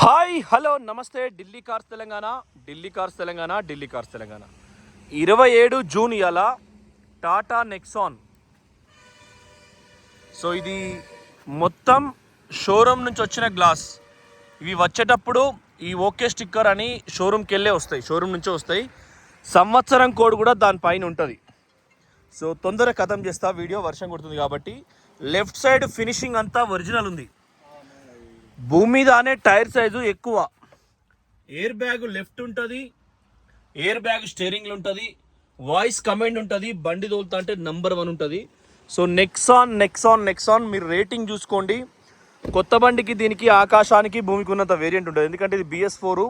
Hi hello నమస్తే Delhi cars Telangana 27 June ఇవాళ Tata Nexon. So ఇది మొత్తం షోరూమ్ నుంచి వచ్చిన గ్లాస్. ఇవి వచ్చేటప్పుడు ఈ ఓకే స్టిక్కర్ అని షోరూమ్కి వెళ్ళే వస్తాయి, షోరూమ్ నుంచే వస్తాయి. సంవత్సరం కోడ్ కూడా దానిపైన ఉంటుంది. సో తొందరగా ఖతం చేస్తా, వీడియో వర్షం కొడుతుంది కాబట్టి. లెఫ్ట్ సైడ్ ఫినిషింగ్ అంతా ఒరిజినల్ ఉంది. భూమి మీద అనే టైర్ సైజు ఎక్కువ. ఎయిర్ బ్యాగ్ లెఫ్ట్ ఉంటుంది, ఎయిర్ బ్యాగ్ స్టీరింగ్లో ఉంటుంది, వాయిస్ కమాండ్ ఉంటుంది, బండి తోలుతా అంటే నంబర్ 1 ఉంటుంది. సో నెక్సాన్ మీరు రేటింగ్ చూసుకోండి. కొత్త బండికి దీనికి ఆకాశానికి భూమికి ఉన్నంత వేరియంట్ ఉంటుంది. ఎందుకంటే ఇది BS4,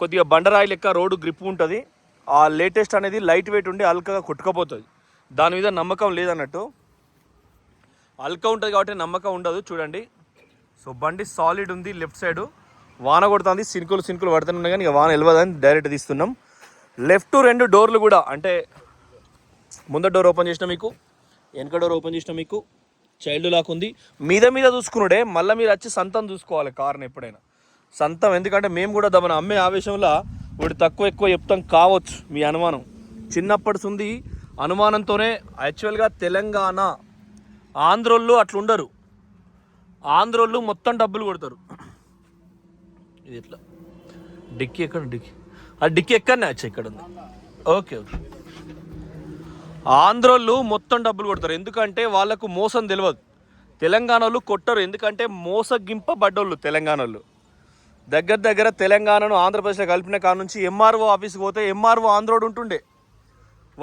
కొద్దిగా బండరాయి లెక్క రోడ్డు గ్రిప్ ఉంటుంది. ఆ లేటెస్ట్ అనేది లైట్ వెయిట్ ఉండి అల్కగా కొట్టుకపోతుంది. దాని మీద నమ్మకం లేదన్నట్టు, అల్క ఉంటుంది కాబట్టి నమ్మకం ఉండదు. చూడండి, సో బండి సాలిడ్ ఉంది. లెఫ్ట్ సైడ్ వాన కొడుతుంది, సినుకులు పడుతున్నాయి, కానీ ఇక వాన వెళ్ళదని డైరెక్ట్ తీస్తున్నాం. లెఫ్ట్ 2 డోర్లు కూడా, అంటే ముందర డోర్ ఓపెన్ చేసిన మీకు, వెనక డోర్ ఓపెన్ చేసిన మీకు, చైల్డ్ లాక్ ఉంది. మీద చూసుకున్నాడే, మళ్ళీ మీరు వచ్చి సంతం చూసుకోవాలి కార్ని ఎప్పుడైనా. సంతం ఎందుకంటే మేము కూడా దమన అమ్మే ఆవేశంలో వీడు తక్కువ ఎక్కువ చెప్తాం కావచ్చు, మీ అనుమానం చిన్నప్పటి ఉంది. అనుమానంతోనే యాక్చువల్గా తెలంగాణ ఆంధ్రోళ్ళు అట్లుండరు. ఆంధ్రోళ్ళు మొత్తం డబ్బులు కొడతారు. ఇది ఎట్లా డిక్కీ ఎక్కడ, డిక్కీ ఎక్కడనే వచ్చా, ఇక్కడ ఉంది. ఓకే. ఆంధ్రోళ్ళు మొత్తం డబ్బులు కొడతారు, ఎందుకంటే వాళ్ళకు మోసం తెలియదు. తెలంగాణలో కొట్టరు, ఎందుకంటే మోసగింపబడ్డోళ్ళు తెలంగాణలో. దగ్గర తెలంగాణను ఆంధ్రప్రదేశ్లో కలిపిన కాడ నుంచి MRO ఆఫీస్కి పోతే MRO ఆంధ్రోడు ఉంటుండే,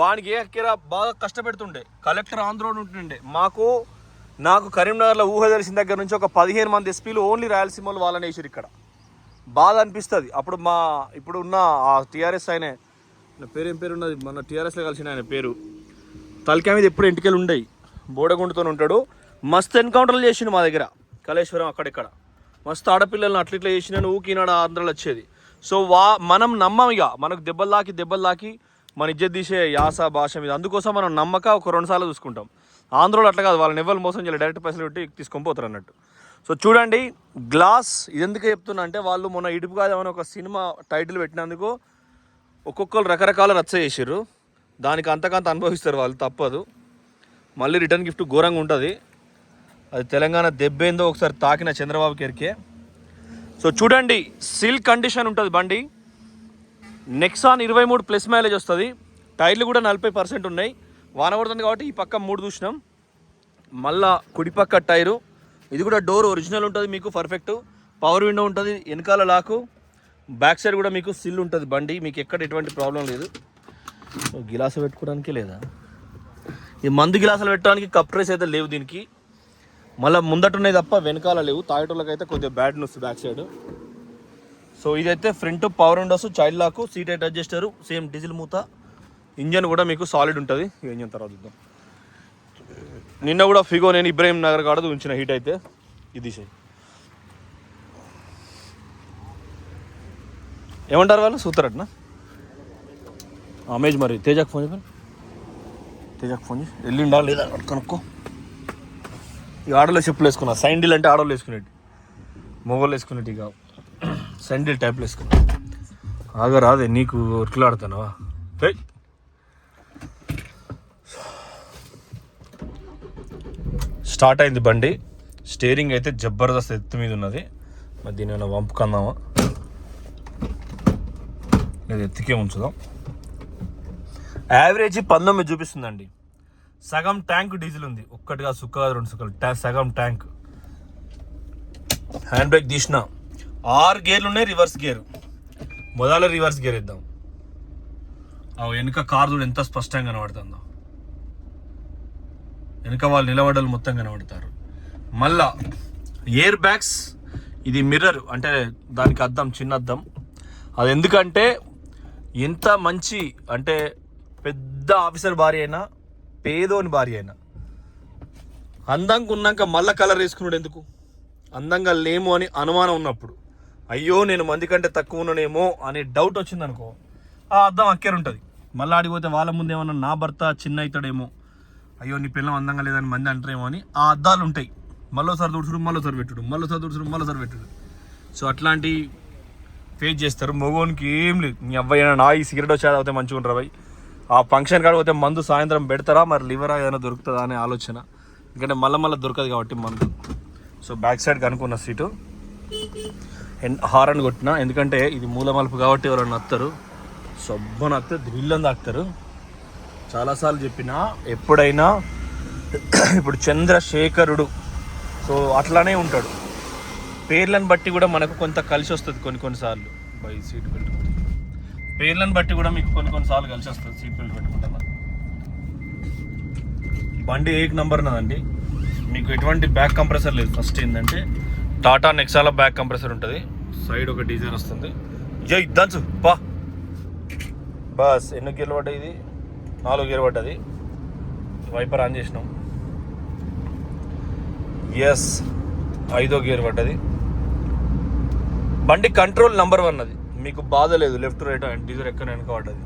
వానికి బాగా కష్టపెడుతుండే. కలెక్టర్ ఆంధ్రోడు ఉంటుండే. నాకు కరీంనగర్లో ఊహ తెలిసిన దగ్గర నుంచి ఒక 15 మంది ఎస్పీలు ఓన్లీ రాయలసీమలో వాళ్ళని వేసారు. ఇక్కడ బాధ అనిపిస్తుంది. అప్పుడు ఇప్పుడు ఉన్న ఆ టీఆర్ఎస్ ఆయన పేరు, ఏం పేరు ఉన్నది, మన టీఆర్ఎస్లో కలిసిన ఆయన పేరు, తలకాయ మీద ఎప్పుడు ఇంటికెళ్ళి ఉండయి, బోడగుండుతో ఉంటాడు. మస్తు ఎన్కౌంటర్లు చేసిండు మా దగ్గర, కళేశ్వరం అక్కడిక్కడ. మస్తు ఆడపిల్లలను అట్లా చేసిన ఊకినాడు ఆంధ్రాలో వచ్చేది. సో మనం నమ్మం, ఇక మనకు దెబ్బలు తాకి మన ఇజ్జత్ తీసే యాస భాష మీద. అందుకోసం మనం నమ్మక ఒక 2 సార్లు చూసుకుంటాం. ఆంధ్రోళ్ళు అట్లా కాదు, వాళ్ళని ఎవరు మోసం చేయాలి, డైరెక్ట్ పైసలు పెట్టి తీసుకొని పోతారు అన్నట్టు. సో చూడండి గ్లాస్, ఇది ఎందుకు చెప్తున్నా అంటే, వాళ్ళు మొన్న ఇటుపు కాదేమని ఒక సినిమా టైటిల్ పెట్టినందుకు ఒక్కొక్కరు రకరకాల రచ్చ చేసారు. దానికి అంతకంత అనుభవిస్తారు వాళ్ళు, తప్పదు. మళ్ళీ రిటర్న్ గిఫ్ట్ ఘోరంగా ఉంటుంది. అది తెలంగాణ దెబ్బేందో ఒకసారి తాకిన చంద్రబాబు కెరికే. సో చూడండి, సిల్క్ కండిషన్ ఉంటుంది బండి. నెక్సాన్ 23+ మైలేజ్ వస్తుంది. టైర్లు కూడా 40% ఉన్నాయి. వాన పడుతుంది కాబట్టి ఈ పక్క 3 చూసినాం. మళ్ళా కుడిపక్క టైరు, ఇది కూడా డోర్ ఒరిజినల్ ఉంటుంది మీకు, పర్ఫెక్ట్. పవర్ విండో ఉంటుంది, వెనకాల లాకు, బ్యాక్ సైడ్ కూడా మీకు సిల్ ఉంటుంది బండి. మీకు ఎక్కడ ఎటువంటి ప్రాబ్లం లేదు. గిలాసు పెట్టుకోవడానికి లేదా, ఈ మందు గిలాసులు పెట్టడానికి కప్ ట్రేస్ అయితే లేవు దీనికి. మళ్ళీ ముందట ఉన్నాయి తప్ప వెనకాల లేవు. తాగేటోళ్ళకి అయితే కొద్దిగా bad news back side. So ఇదైతే front power windows, child lock, seat height adjuster, same diesel మూత. ఇంజన్ కూడా మీకు సాలిడ్ ఉంటుంది. ఇంజన్ తర్వాత చూద్దాం. నిన్న కూడా ఫిగో నేను ఇబ్రాహిం నగర్ కాడ ఉంచిన హీట్ అయితే. ఇది ఏమంటారు వాళ్ళు, సూతరట్నా అమేజ్. మరి తేజాకు ఫోన్ చేసి వెళ్ళిండా లేదా కనుక్కో. ఈ ఆడలో చెప్పులు వేసుకున్నా, సైండిల్ అంటే ఆడోళ్ళు వేసుకునేటి, మొగోళ్ళు వేసుకునేటి కావు. సైండిల్ టైప్లు వేసుకున్నా. ఆగరాదే నీకు ఎట్లా ఆడుతున్నావా. స్టార్ట్ అయింది బండి. స్టీరింగ్ అయితే జబర్దస్త్ ఎత్తు మీద ఉన్నది. మరి దీని ఏమైనా వంపుకుందామా లేదా ఎత్తుకే ఉంచుదాం. యావరేజ్ 19 చూపిస్తుందండి. సగం ట్యాంక్ డీజిల్ ఉంది, ఒక్కటిగా సుక్క 2 సుక్కలు, సగం ట్యాంక్. హ్యాండ్ బ్రేక్ తీసిన 6 గేర్లు ఉన్నాయి, రివర్స్ గేర్. మొదల రివర్స్ గేర్ ఇద్దాం. వెనుక కారు చూడు ఎంత స్పష్టంగా కనబడుతుందో. వెనుక వాళ్ళు నిలబడ్డలు మొత్తం కనబడతారు. మళ్ళా ఎయిర్ బ్యాగ్స్, ఇది మిర్రర్, అంటే దానికి అద్దం, చిన్న అద్దం. అది ఎందుకంటే ఎంత మంచి అంటే పెద్ద ఆఫీసర్ భార్య అయినా, పేదోని భార్య అయినా, అందంగా ఉన్నాక మళ్ళా కలర్ వేసుకున్నాడు ఎందుకు? అందంగా లేము అని అనుమానం ఉన్నప్పుడు, అయ్యో నేను మంది కంటే తక్కువ ఉన్నానేమో అనే డౌట్ వచ్చిందనుకో, ఆ అద్దం అక్కేరుంటుంది. మళ్ళీ ఆడిపోతే వాళ్ళ ముందు ఏమన్నా నా భర్త చిన్న అవుతాడేమో, అయ్యో నీ పిల్లం అందంగా లేదని మంది అంటారేమో అని ఆ అద్దాలు ఉంటాయి. మళ్ళోసారి తుడుచుడు, మళ్ళోసారి పెట్టుడు, మళ్ళోసారి తుడుచుడు, మళ్ళోసారి పెట్టుడు. సో అట్లాంటి ఫేస్ చేస్తారు. మగోనికి ఏం లేదు, నీ అబ్బాయి నా ఈ సిగరెట్ వచ్చేది అవుతే మంచిగా ఉంటారు అబ్బాయి. ఆ ఫంక్షన్ కాడ పోతే మందు సాయంత్రం పెడతారా, మరి లివరా ఏదైనా దొరుకుతుందా అనే ఆలోచన. ఎందుకంటే మళ్ళీ దొరకదు కాబట్టి మందు. సో బ్యాక్ సైడ్ కనుక్కున్న సీటు హారన్ కొట్టిన, ఎందుకంటే ఇది మూల మలుపు కాబట్టి ఎవరైనా నత్తారు. సబ్బు నత్తే డ్రిల్లని తాకుతారు. చాలాసార్లు చెప్పిన, ఎప్పుడైనా ఇప్పుడు చంద్రశేఖరుడు సో అట్లానే ఉంటాడు. పేర్లను బట్టి కూడా మనకు కొంత కలిసి వస్తుంది కొన్నిసార్లు. బై సీట్ బెల్ట్ పేర్లను బట్టి కూడా మీకు కొన్నిసార్లు కలిసి వస్తుంది సీట్ బెల్ట్ పెట్టుకుంటాను. బండి 1 నంబర్ ఉన్నదండి. మీకు ఎటువంటి బ్యాక్ కంప్రెసర్ లేదు. ఫస్ట్ ఏంటంటే టాటా నెక్సాలో బ్యాక్ కంప్రెసర్ ఉంటుంది. సైడ్ ఒక డీజల్ వస్తుంది. జై దంచు పా. బస్ ఎన్ని గేర్లు పడ్డాయి? ఇది 4 గేర్ పడ్డది. వైపర్ ఆన్ చేసినాం. ఎస్ 5వ గేర్ పడ్డది. బండి కంట్రోల్ నంబర్ 1 అది. మీకు బాధ లేదు లెఫ్ట్ రైట్ డీజర్ ఎక్కడ వెనక పడ్డది.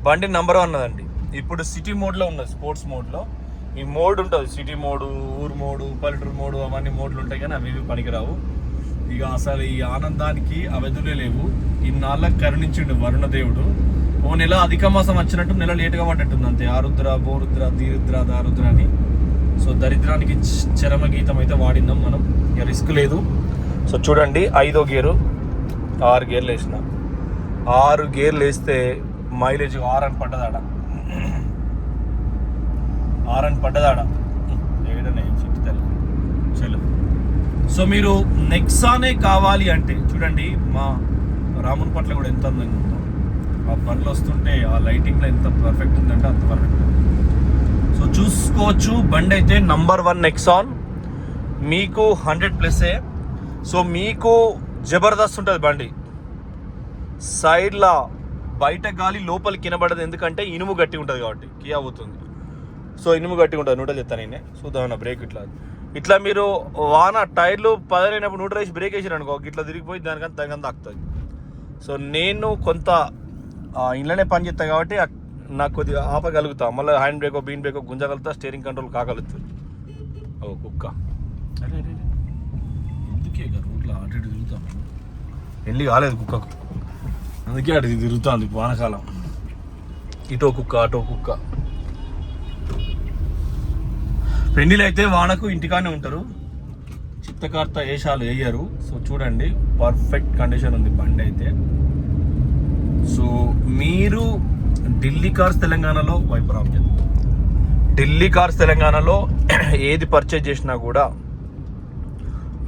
బండి నంబర్ 1 అదండి. ఇప్పుడు సిటీ మోడ్లో ఉన్నది, స్పోర్ట్స్ మోడ్లో. ఈ మోడ్ ఉంటుంది, సిటీ మోడు, ఊరు మోడు, పల్లెటూరు మోడు, అవన్నీ మోడ్లు ఉంటాయి కానీ అవి పనికిరావు. ఇక అసలు ఈ ఆనందానికి అవధులే లేవు. ఇన్నాళ్ళకి కరుణించిండు వరుణదేవుడు. ఓ నెల అధిక మాసం వచ్చినట్టు నెల లేటుగా పడ్డట్టుంది అంతే. ఆరుద్ర, బోరుద్ర, ధీరుద్ర, దారుద్ర అని. సో దరిద్రానికి చరమ గీతం అయితే వాడినాం మనం. ఇక రిస్క్ లేదు. సో చూడండి 5వ గేరు, 6 గేర్లు వేసిన. 6 గేర్లు వేస్తే మైలేజ్ 6 అని పడ్డదాడ. 6 అని పడ్డదాడ. ఏడనే చిట్టుతల్లి చలో. సో మీరు నెక్సానే కావాలి అంటే చూడండి, మా రాముని పట్ల కూడా ఎంత అందంగా ఉందో. ఆ పనులు వస్తుంటే ఆ లైటింగ్లో ఎంత పర్ఫెక్ట్ ఉందంటే అంత పర్ఫెక్ట్. సో చూసుకోవచ్చు. బండి అయితే నంబర్ 1 నెక్సాన్. మీకు 100+. సో మీకు జబర్దస్త్ ఉంటుంది బండి. సైడ్లా బయట గాలి లోపలికి వినబడదు, ఎందుకంటే ఇనుము గట్టి ఉంటుంది కాబట్టి. కియా అవుతుంది. సో ఇనుము గట్టిగా ఉంటుంది. న్యూట్రల్ చెప్తాను నేనే. చూద్దామన్నా బ్రేక్ ఇట్లా మీరు వాన టైర్లు పదరైనప్పుడు న్యూట్రల్ వేసి బ్రేక్ వేసారు అనుకో, ఇట్లా తిరిగిపోయి దానికంతా తగ్గంత ఆగుతుంది. సో నేను కొంత ఇంట్లోనే పని చేస్తాను కాబట్టి నాకు కొద్దిగా ఆపగలుగుతా. మళ్ళీ హ్యాండ్ బ్రేకో బీన్ బ్రేకో గుంజగలుగుతా, స్టీరింగ్ కంట్రోల్ కాగలుగుతుంది. ఓ కుక్క అరే ఎందుకే రోడ్లో అటు ఇటు తిరుగుతాను. వెళ్ళి కాలేదు కుక్కకు, అందుకే అటు తిరుగుతుంది వానకాలం. ఇటో కుక్క అటో కుక్క. పెళ్ళిళ్ళు అయితే వానకు ఇంటికానే ఉంటారు, చిత్తకార్త వేషాలు వేయరు. సో చూడండి పర్ఫెక్ట్ కండిషన్ ఉంది బండి అయితే. సో మీరు ఢిల్లీ కార్స్ తెలంగాణలో వైపర్ ఆప్షన్, ఢిల్లీ కార్స్ తెలంగాణలో ఏది పర్చేజ్ చేసినా కూడా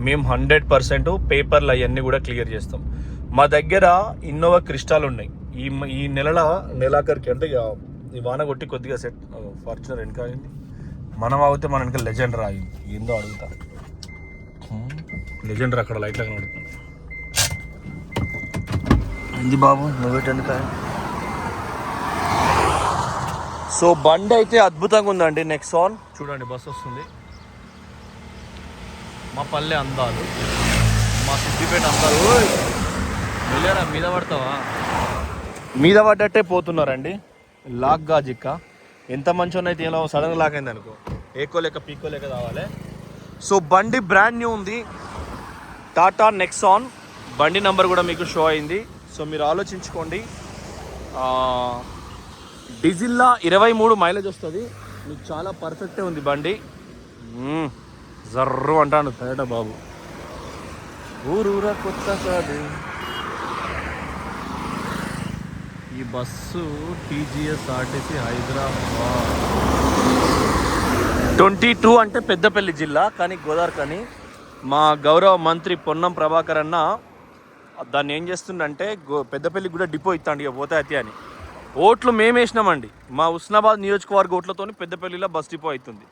మేము 100% పేపర్లు అవన్నీ కూడా క్లియర్ చేస్తాం. మా దగ్గర ఇన్నోవా క్రిస్టాలు ఉన్నాయి. ఈ నెలాఖరికి అంటే ఈ వాన కొట్టి కొద్దిగా సెట్ ఫార్చునర్ వెనక అయింది. మనం అవుతే మన వెనక లెజెండర్ ఆగింది. ఏందో అడుగుతా, లెజెండర్ అక్కడ లైట్లో కనబడుతుంది. ఏంది బాబు నువ్వేటెందుకు? సో బండి అయితే అద్భుతంగా ఉందండి నెక్సాన్. చూడండి బస్సు వస్తుంది. మా పల్లె అందాలు, మా సిద్దిపేట అందాలు. వెళ్ళారా మీద పడతావా? మీద పడ్డట్టే పోతున్నారండి. లాక్ గాజిక్క ఎంత మంచిగా అయితే ఇలా సడన్గా లాక్ అయింది అనుకో, ఏకో లేక పీకో లేక రావాలి. సో బండి బ్రాండ్ న్యూ ఉంది, టాటా నెక్సాన్. బండి నెంబర్ కూడా మీకు షో అయింది. సో మీరు ఆలోచించుకోండి. డీజిల్లా 23 మైలేజ్ వస్తుంది. మీకు చాలా పర్ఫెక్టే ఉంది బండి. జర్రు అంటాను తేట బాబు. ఊరూరా కొత్త కాదు ఈ బస్సు. టీజీఎస్ ఆర్టీసీ హైదరాబాద్ 22 అంటే పెద్దపల్లి జిల్లా, కానీ గోదావరి. కానీ మా గౌరవ మంత్రి పొన్నం ప్రభాకర్ అన్న దాన్ని ఏం చేస్తుండంటే పెద్దపల్లికి కూడా డిపో ఇస్తాండి ఇక పోతే అయితే అని. ఓట్లు మేము వేసినామండి. మా హుస్నాబాద్ నియోజకవర్గ ఓట్లతో పెద్దపల్లిలో బస్ డిపో అవుతుంది.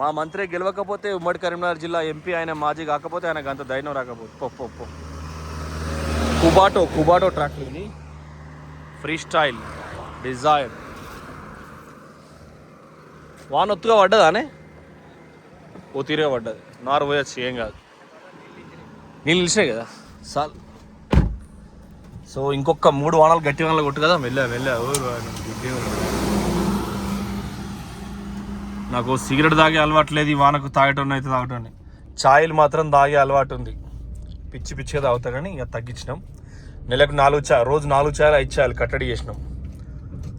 మా మంత్రి గెలవకపోతే ఉమ్మడి కరీంనగర్ జిల్లా ఎంపీ ఆయన మాజీ కాకపోతే ఆయనకు అంత ధైర్యం రాకపోతే పో. కుబాటో ట్రాక్టర్ ఇది, ఫ్రీ స్టైల్ డిజైర్. వానొత్తుగా పడ్డదానే, ఓ తీరుగా పడ్డది. నారు పోయొచ్చు, ఏం కాదు. నీళ్ళు నిలిచినాయి కదా సార్. సో ఇంకొక 3 వానాలు గట్టి వానలు కొట్టు కదా. వెళ్ళా నాకు సిగరెట్ తాగే అలవాటు లేదు. ఈ వానకు తాగటం అయితే తాగటం. ఛాయలు మాత్రం తాగే అలవాటు ఉంది. పిచ్చి పిచ్చిగా తాగుతా కానీ ఇక తగ్గించినాం. నెలకు రోజు 4 చాయలు 5 చాయలు కట్టడి చేసినాం.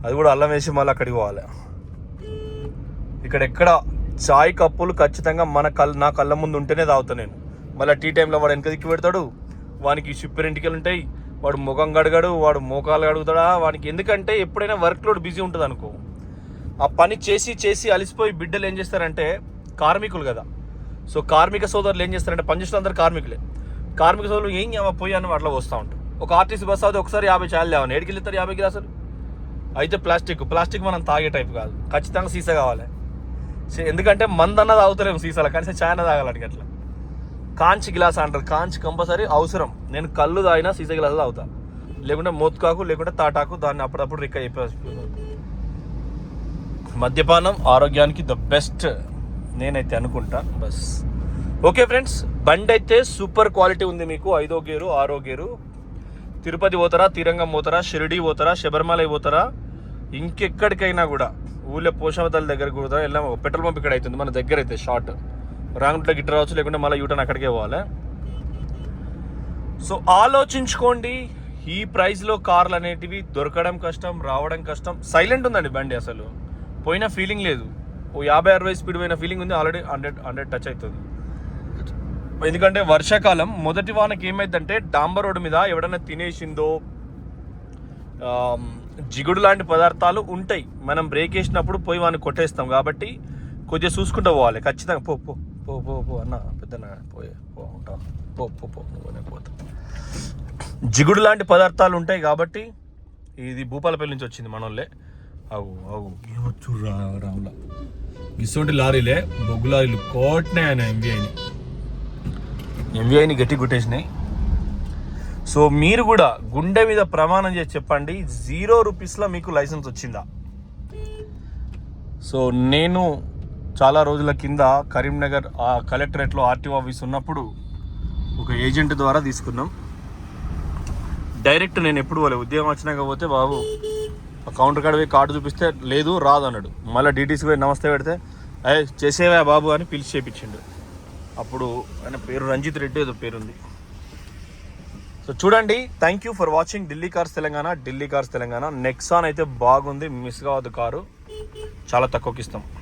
అది కూడా అల్లం వేసి మళ్ళీ అక్కడికి పోవాలి. ఇక్కడ చాయ్ కప్పులు ఖచ్చితంగా నా కళ్ళ ముందు ఉంటేనే తాగుతా నేను. మళ్ళీ టీ టైంలో వాడు వెనక దిక్కి పెడతాడు, వానికి సూపర్ ఇంటికెళ్ళి ఉంటాయి, వాడు ముఖం కడగాడు, వాడు మోకాలు కడుగుతాడా వానికి. ఎందుకంటే ఎప్పుడైనా వర్క్ లోడ్ బిజీ ఉంటుంది అనుకో, ఆ పని చేసి అలిసిపోయి బిడ్డలు ఏం చేస్తారంటే కార్మికులు కదా. సో కార్మిక సోదరులు ఏం చేస్తారంటే పనిచేసిన అందరు కార్మిక సోదరులు ఏం పోయి అని అట్లా వస్తూ ఉంటారు. ఒక ఆర్టీసీ బస్ అవుతే ఒకసారి 50 చాయలు లేవని ఏడికి వెళ్తారు 50 గ్లాసులు. అయితే ప్లాస్టిక్ మనం తాగే టైప్ కాదు, ఖచ్చితంగా సీసా కావాలి. ఎందుకంటే మందన్న తాగుతారేమో సీసాల, కానీ చాయ్ అన్న తాగాలి. అట్లా కాంచి గ్లాస్ అంటారు, కాంచి కంపల్సరీ అవసరం. నేను కళ్ళు తాగినా సీసా గ్లాసు తాగుతా, లేకుంటే మోత్కాకు లేకుంటే తాటాకు, దాన్ని అప్పుడప్పుడు రిక్క చెప్పి. మద్యపానం ఆరోగ్యానికి ద బెస్ట్ నేనైతే అనుకుంటా. బస్ ఓకే ఫ్రెండ్స్, బండి అయితే సూపర్ క్వాలిటీ ఉంది మీకు. 5వ గేరు 6వ గేరు. తిరుపతి పోతారా, తిరంగం పోతారా, షిరిడి పోతారా, శబరిమల పోతారా, ఇంకెక్కడికైనా కూడా ఊళ్ళో పోషావతాల దగ్గరకు పోతారా, వెళ్ళాము. పెట్రోల్ పంప్ ఇక్కడ అవుతుంది మన దగ్గర అయితే, షార్ట్ రాంగ్ రూట్లో గిట్ట రావచ్చు, లేకుంటే మళ్ళీ యూటర్న్ అక్కడికే పోవాలి. సో ఆలోచించుకోండి, ఈ ప్రైస్లో కార్లు అనేటివి దొరకడం కష్టం, రావడం కష్టం. సైలెంట్ ఉందండి బండి, అసలు పోయిన ఫీలింగ్ లేదు. ఓ 50-60 స్పీడ్ పోయిన ఫీలింగ్ ఉంది. ఆల్రెడీ 100 టచ్ అవుతుంది. ఎందుకంటే వర్షాకాలం మొదటి వానకి ఏమైందంటే డాంబర్ రోడ్డు మీద ఎవడన్నా తినేసిందో జిగుడు లాంటి పదార్థాలు ఉంటాయి. మనం బ్రేక్ వేసినప్పుడు పోయి వాడిని కొట్టేస్తాం. కాబట్టి కొద్దిగా చూసుకుంటూ పోవాలి ఖచ్చితంగా. పో పో పో పో పో అన్న పెద్దన్న ఉంటా పో పో పో పోతా. జిగుడు లాంటి పదార్థాలు ఉంటాయి కాబట్టి. ఇది భూపాలపల్లి నుంచి వచ్చింది మనోళ్ళే. అవు ఏమొచ్చు రావులా గిసోంటి లారీలే, బొగ్గు లారీలు కోట్నే ఆయన ఎంవీఐని గట్టి కొట్టేసినాయి. సో మీరు కూడా గుండె మీద ప్రమాణం చేసి చెప్పండి, 0 రూపీస్లో మీకు లైసెన్స్ వచ్చిందా? సో నేను చాలా రోజుల కింద కరీంనగర్ కలెక్టరేట్లో ఆర్టీఓ ఆఫీస్ ఉన్నప్పుడు ఒక ఏజెంట్ ద్వారా తీసుకున్నాం. డైరెక్ట్ నేను ఎప్పుడు పోలే. ఉద్యోగం వచ్చినాక పోతే బాబు కౌంటర్ కాడ పోయి కార్డు చూపిస్తే లేదు రాదు అన్నాడు. మళ్ళీ డీటీసీ పోయి నమస్తే పెడితే చేసేవా బాబు అని పిలిచి చేపించిండు. అప్పుడు ఆయన పేరు రంజిత్ రెడ్డి ఏదో పేరుంది. సో చూడండి, thank you for watching Delhi cars Telangana. Nexon అయితే బాగుంది, మిస్ కావద్దు. కారు చాలా తక్కువకి ఇస్తాం.